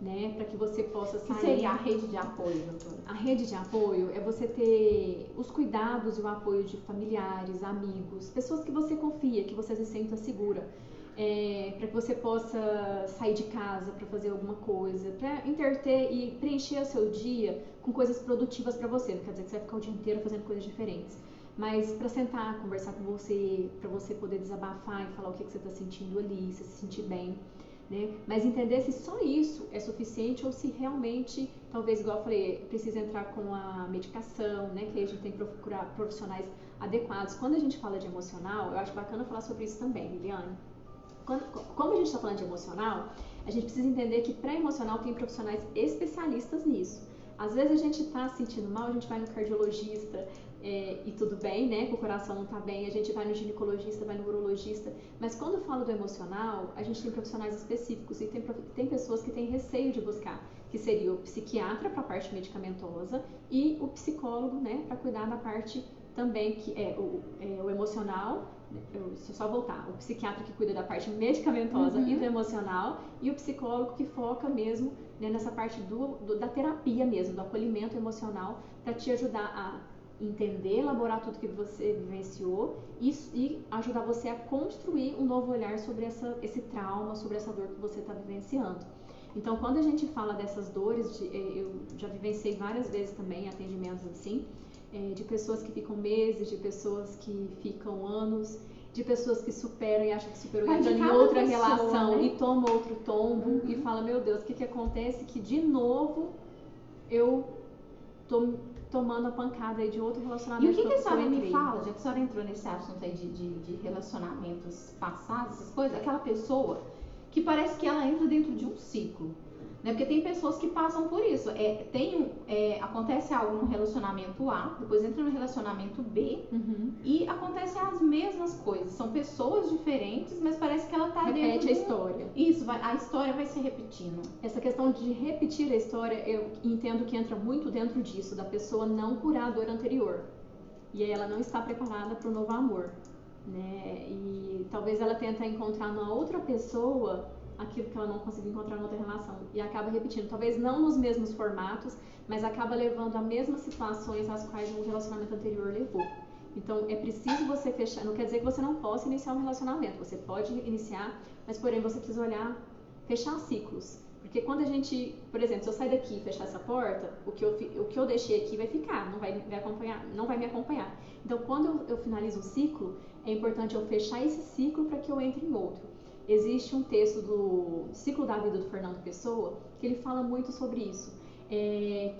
né, para que você possa sair. O que seria a rede de apoio, doutora? A rede de apoio é você ter os cuidados e o apoio de familiares, amigos, pessoas que você confia, que você se sinta segura, para que você possa sair de casa para fazer alguma coisa, para interter e preencher o seu dia com coisas produtivas para você. Não quer dizer que você vai ficar o dia inteiro fazendo coisas diferentes, mas para sentar, conversar com você, para você poder desabafar e falar o que você está sentindo ali, se sentir bem. Né? Mas entender se só isso é suficiente ou se realmente, talvez, igual eu falei, precisa entrar com a medicação, né? Que aí a gente tem que procurar profissionais adequados. Quando a gente fala de emocional, eu acho bacana falar sobre isso também, Liliane. Como a gente está falando de emocional, a gente precisa entender que pré-emocional tem profissionais especialistas nisso. Às vezes a gente está se sentindo mal, a gente vai no cardiologista, e tudo bem, né, que o coração não está bem, a gente vai no ginecologista, vai no urologista, mas quando eu falo do emocional, a gente tem profissionais específicos e tem pessoas que têm receio de buscar, que seria o psiquiatra para a parte medicamentosa e o psicólogo, né, para cuidar da parte também que é o emocional. Deixa eu só voltar, o psiquiatra que cuida da parte medicamentosa e do emocional, e o psicólogo que foca mesmo, né, nessa parte da terapia mesmo, do acolhimento emocional, para te ajudar a entender, elaborar tudo que você vivenciou e ajudar você a construir um novo olhar sobre esse trauma, sobre essa dor que você está vivenciando. Então, quando a gente fala dessas dores, eu já vivenciei várias vezes também atendimentos assim, de pessoas que ficam meses, de pessoas que ficam anos, de pessoas que superam e acham que superou e entra em outra pessoa, relação, né? E toma outro tombo e fala, meu Deus, o que acontece? Que de novo eu tô tomando a pancada aí de outro relacionamento. E o que a senhora me fala, já que a senhora entrou nesse assunto aí de relacionamentos passados, essas coisas, aquela pessoa que parece que ela entra dentro de um ciclo, né? Porque tem pessoas que passam por isso. Acontece algo no relacionamento A, depois entra no relacionamento B e acontecem as mesmas coisas. São pessoas diferentes, mas parece que ela tá repete a história. Isso, a história vai se repetindo. Essa questão de repetir a história, eu entendo que entra muito dentro disso, da pessoa não curar a dor anterior. E aí ela não está preparada para o novo amor, né? E talvez ela tenta encontrar numa outra pessoa aquilo que ela não conseguiu encontrar em outra relação e acaba repetindo, talvez não nos mesmos formatos, mas acaba levando a mesmas situações às quais um relacionamento anterior levou. Então é preciso você fechar, não quer dizer que você não possa iniciar um relacionamento, você pode iniciar, mas porém você precisa fechar ciclos, porque quando a gente, por exemplo, se eu sair daqui e fechar essa porta, o que eu deixei aqui vai ficar, não vai me acompanhar. Então quando eu finalizo um ciclo, é importante eu fechar esse ciclo para que eu entre em outro. Existe um texto do Ciclo da Vida do Fernando Pessoa, que ele fala muito sobre isso,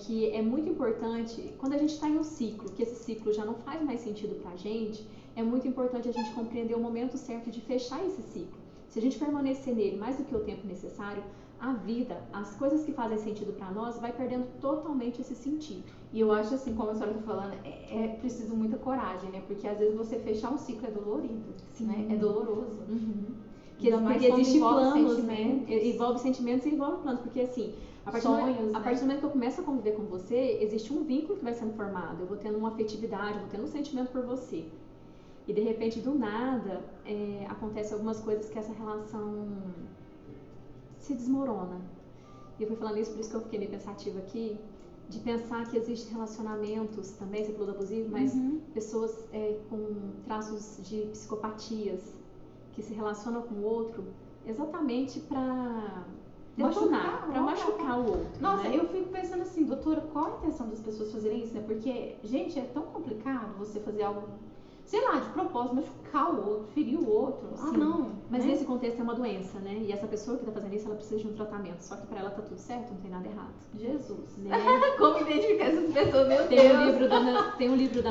que é muito importante, quando a gente está em um ciclo, que esse ciclo já não faz mais sentido para a gente, é muito importante a gente compreender o momento certo de fechar esse ciclo. Se a gente permanecer nele mais do que o tempo necessário, a vida, as coisas que fazem sentido para nós, vai perdendo totalmente esse sentido. E eu acho assim, como a senhora está falando, é preciso muita coragem, né? Porque às vezes você fechar um ciclo é dolorido, Sim. né? É doloroso. Porque existem planos, né? Envolve sentimentos e envolve planos. Porque assim, a partir do momento que eu começo a conviver com você, existe um vínculo que vai sendo formado. Eu vou tendo uma afetividade, eu vou tendo um sentimento por você. E de repente, do nada, acontece algumas coisas que essa relação se desmorona. E eu fui falando isso, por isso que eu fiquei meio pensativa aqui, de pensar que existem relacionamentos também, você falou do abusivo, mas pessoas com traços de psicopatias que se relacionam com o outro exatamente para detonar, para machucar o outro. Nossa, né? eu fico pensando assim, doutora, qual a intenção das pessoas fazerem isso, né? Porque, gente, é tão complicado você fazer algo, sei lá, de propósito, machucar o outro, ferir o outro. Sim. Ah, não. Mas né? nesse contexto é uma doença, né? E essa pessoa que tá fazendo isso, ela precisa de um tratamento. Só que pra ela tá tudo certo, não tem nada errado. Jesus. Né? Como identificar essas pessoas, meu Tem Deus. um livro da Ana Beatriz, tem um livro da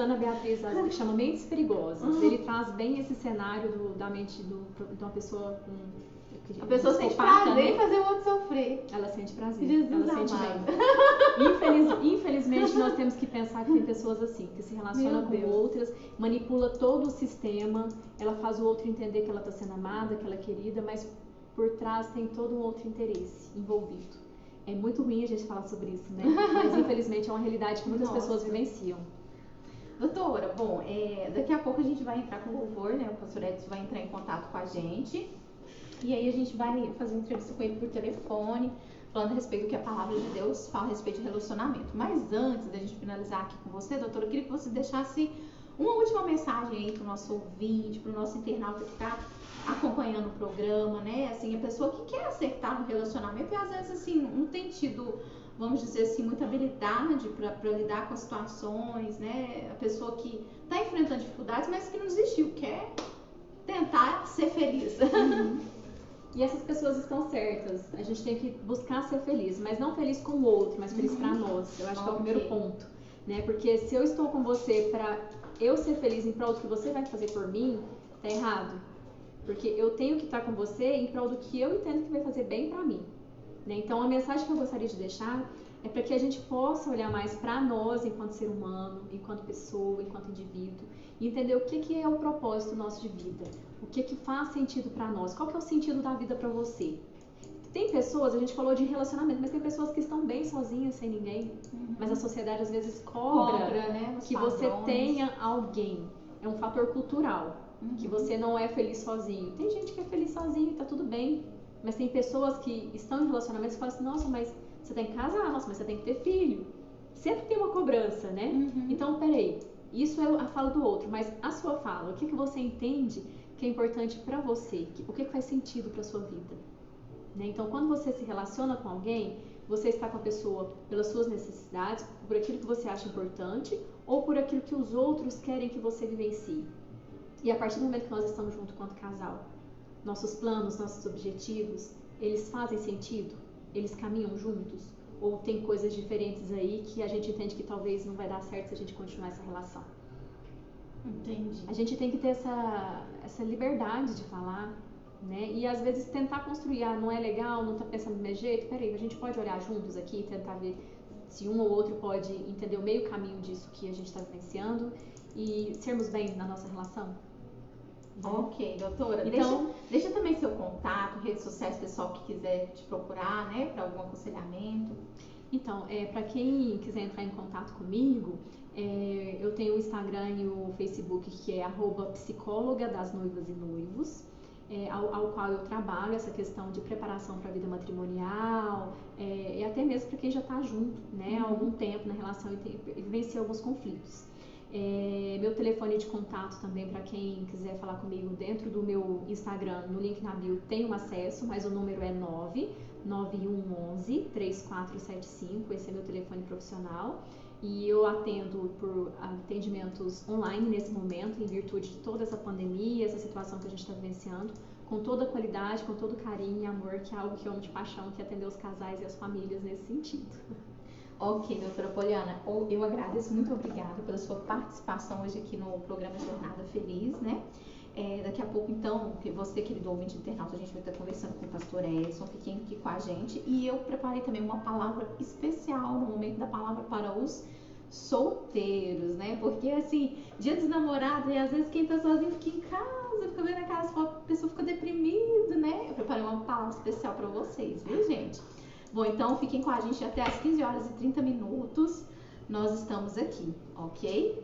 Ana Beatriz que chama Mentes Perigosas. Ele traz bem esse cenário da mente de uma pessoa com... A pessoa sente psicopata, prazer né? em fazer o outro sofrer. Ela sente prazer, Jesus ela sente amado. bem. Infelizmente, nós temos que pensar que tem pessoas assim, que se relacionam Meu com Deus. outras, manipula todo o sistema, ela faz o outro entender que ela está sendo amada, que ela é querida, mas por trás tem todo um outro interesse envolvido. É muito ruim a gente falar sobre isso, né? Mas infelizmente é uma realidade que muitas pessoas vivenciam. Doutora, bom, daqui a pouco a gente vai entrar com louvor, né? O pastor Edson vai entrar em contato com a gente. E aí a gente vai fazer uma entrevista com ele por telefone, falando a respeito do que a palavra de Deus fala a respeito de relacionamento. Mas antes da gente finalizar aqui com você, doutora, eu queria que você deixasse uma última mensagem aí para o nosso ouvinte, para o nosso internauta que está acompanhando o programa, né? Assim, a pessoa que quer acertar no relacionamento e às vezes assim não tem tido, vamos dizer assim, muita habilidade para lidar com as situações, né? A pessoa que está enfrentando dificuldades, mas que não desistiu, quer tentar ser feliz. E essas pessoas estão certas. A gente tem que buscar ser feliz, mas não feliz com o outro, mas feliz para nós. Eu acho que é o primeiro ponto, né? Porque se eu estou com você para eu ser feliz em prol do que você vai fazer por mim, tá errado. Porque eu tenho que estar com você em prol do que eu entendo que vai fazer bem para mim, né? Então a mensagem que eu gostaria de deixar é para que a gente possa olhar mais para nós enquanto ser humano, enquanto pessoa, enquanto indivíduo, e entender o que é o propósito nosso de vida, o que faz sentido para nós, qual que é o sentido da vida para você. Tem pessoas, a gente falou de relacionamento, mas tem pessoas que estão bem sozinhas, sem ninguém, mas a sociedade às vezes cobra né, que você tenha alguém. É um fator cultural, que você não é feliz sozinho. Tem gente que é feliz sozinho, tá tudo bem, mas tem pessoas que estão em relacionamentos e falam assim, nossa, mas você tem que casar, nossa, mas você tem que ter filho. Sempre tem uma cobrança, né? Então, peraí, isso é a fala do outro, mas a sua fala, o que você entende que é importante para você, o que faz sentido para sua vida, né? Então, quando você se relaciona com alguém, você está com a pessoa pelas suas necessidades, por aquilo que você acha importante ou por aquilo que os outros querem que você vivencie. E a partir do momento que nós estamos juntos quanto casal, nossos planos, nossos objetivos, eles fazem sentido? Eles caminham juntos? Ou tem coisas diferentes aí que a gente entende que talvez não vai dar certo se a gente continuar essa relação? Entendi. A gente tem que ter essa liberdade de falar, né? E às vezes tentar construir, não é legal, não tá pensando do meu jeito, peraí, a gente pode olhar juntos aqui e tentar ver se um ou outro pode entender o meio caminho disso que a gente está vivenciando e sermos bem na nossa relação. Ok, doutora. Então, deixa também seu contato, redes sociais, pessoal que quiser te procurar, né, para algum aconselhamento. Então, para quem quiser entrar em contato comigo, eu tenho o Instagram e o Facebook que é @psicóloga das noivas e noivos, ao qual eu trabalho essa questão de preparação para a vida matrimonial, e até mesmo para quem já está junto, né, há algum tempo na relação e vivencia alguns conflitos. Meu telefone de contato também para quem quiser falar comigo dentro do meu Instagram, no link na bio tem um acesso, mas o número é 99111 3475, esse é meu telefone profissional e eu atendo por atendimentos online nesse momento, em virtude de toda essa pandemia, essa situação que a gente está vivenciando, com toda a qualidade, com todo carinho e amor, que é algo que eu amo de paixão, que é atender os casais e as famílias nesse sentido. Ok, doutora Poliana, eu agradeço, muito obrigada pela sua participação hoje aqui no programa Jornada Feliz, né? Daqui a pouco, então, você, querido ouvinte internauta, a gente vai estar conversando com o pastor Edson, fiquem aqui com a gente. E eu preparei também uma palavra especial no momento da palavra para os solteiros, né? Porque, assim, dia dos namorados, e às vezes quem tá sozinho fica em casa, fica vendo aquelas fotos, a pessoa fica deprimida, né? Eu preparei uma palavra especial para vocês, viu, gente? Bom, então, fiquem com a gente até às 15 horas e 30 minutos. Nós estamos aqui, ok?